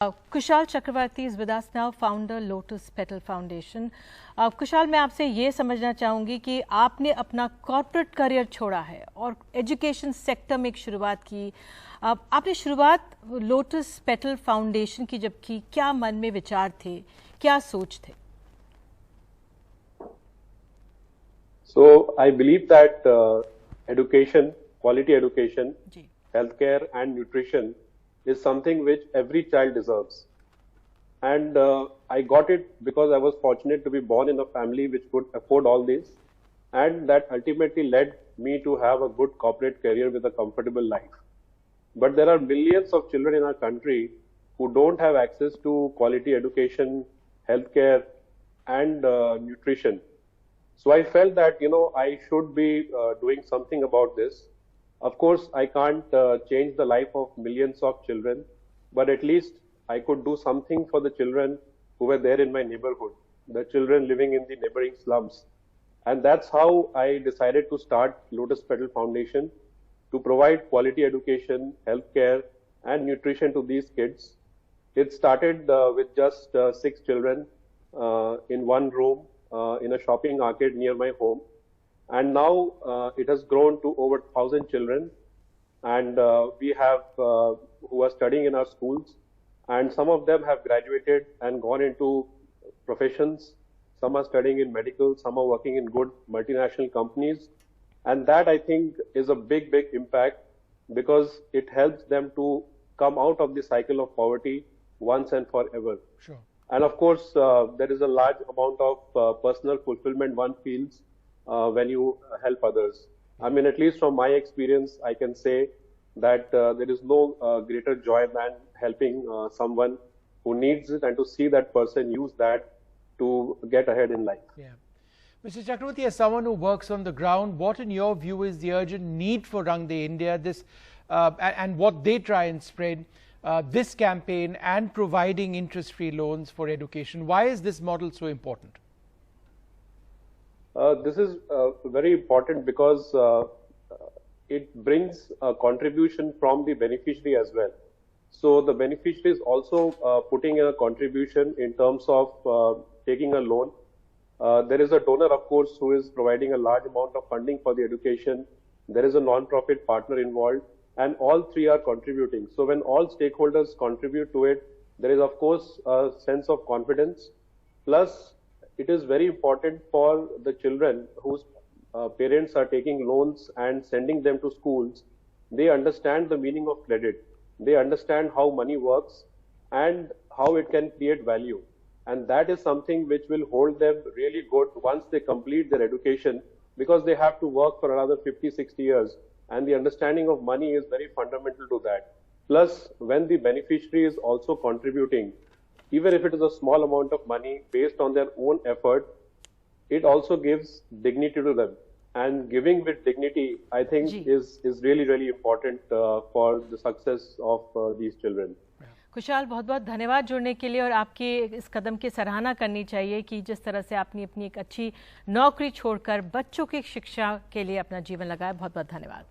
Kushal Chakravorty is with us now, founder Lotus Petal Foundation. Kushal, मैं आपसे ये समझना चाहूँगी कि आपने अपना कॉर्पोरेट करियर छोड़ा है और एजुकेशन सेक्टर में एक शुरुआत की। आपने शुरुआत लोटस पेटल फाउंडेशन की जब की, क्या मन में विचार थे, क्या सोच थे? So I believe that education, quality education, healthcare and nutrition is something which every child deserves. And I got it because I was fortunate to be born in a family which could afford all this. And that ultimately led me to have a good corporate career with a comfortable life. But there are millions of children in our country who don't have access to quality education, healthcare and nutrition. So I felt that, I should be doing something about this. Of course, I can't change the life of millions of children, but at least I could do something for the children who were there in my neighborhood, the children living in the neighboring slums. And that's how I decided to start Lotus Petal Foundation to provide quality education, healthcare, and nutrition to these kids. It started with just 6 children in one room in a shopping arcade near my home. And now it has grown to over 1,000 children. And we have who are studying in our schools. And some of them have graduated and gone into professions. Some are studying in medical, some are working in good multinational companies. And that, I think, is a big, big impact because it helps them to come out of the cycle of poverty once and forever. Sure. And of course, there is a large amount of personal fulfillment one feels when you help others. I mean, at least from my experience, I can say that there is no greater joy than helping someone who needs it and to see that person use that to get ahead in life. Yeah. Mr. Chakravorty, as someone who works on the ground, what in your view is the urgent need for Rang De India, and what they try and spread, this campaign and providing interest-free loans for education? Why is this model so important? This is very important because it brings a contribution from the beneficiary as well. So the beneficiary is also putting in a contribution in terms of taking a loan. There is a donor, of course, who is providing a large amount of funding for the education. There is a non-profit partner involved, and all three are contributing. So when all stakeholders contribute to it, there is, of course, a sense of confidence. Plus, it is very important for the children whose parents are taking loans and sending them to schools. They understand the meaning of credit. They understand how money works and how it can create value. And that is something which will hold them really good once they complete their education, because they have to work for another 50, 60 years. And the understanding of money is very fundamental to that. Plus, when the beneficiary is also contributing, even if it is a small amount of money based on their own effort, it also gives dignity to them. And giving with dignity, I think, is really, really important for the success of these children. Kushal, बहुत बहुत धन्यवाद जुड़ने के लिए, और आपके इस कदम की सराहना करनी चाहिए कि जिस तरह से आपने अपनी एक अच्छी नौकरी छोड़कर बच्चों की शिक्षा के लिए अपना जीवन लगाया। बहुत बहुत धन्यवाद।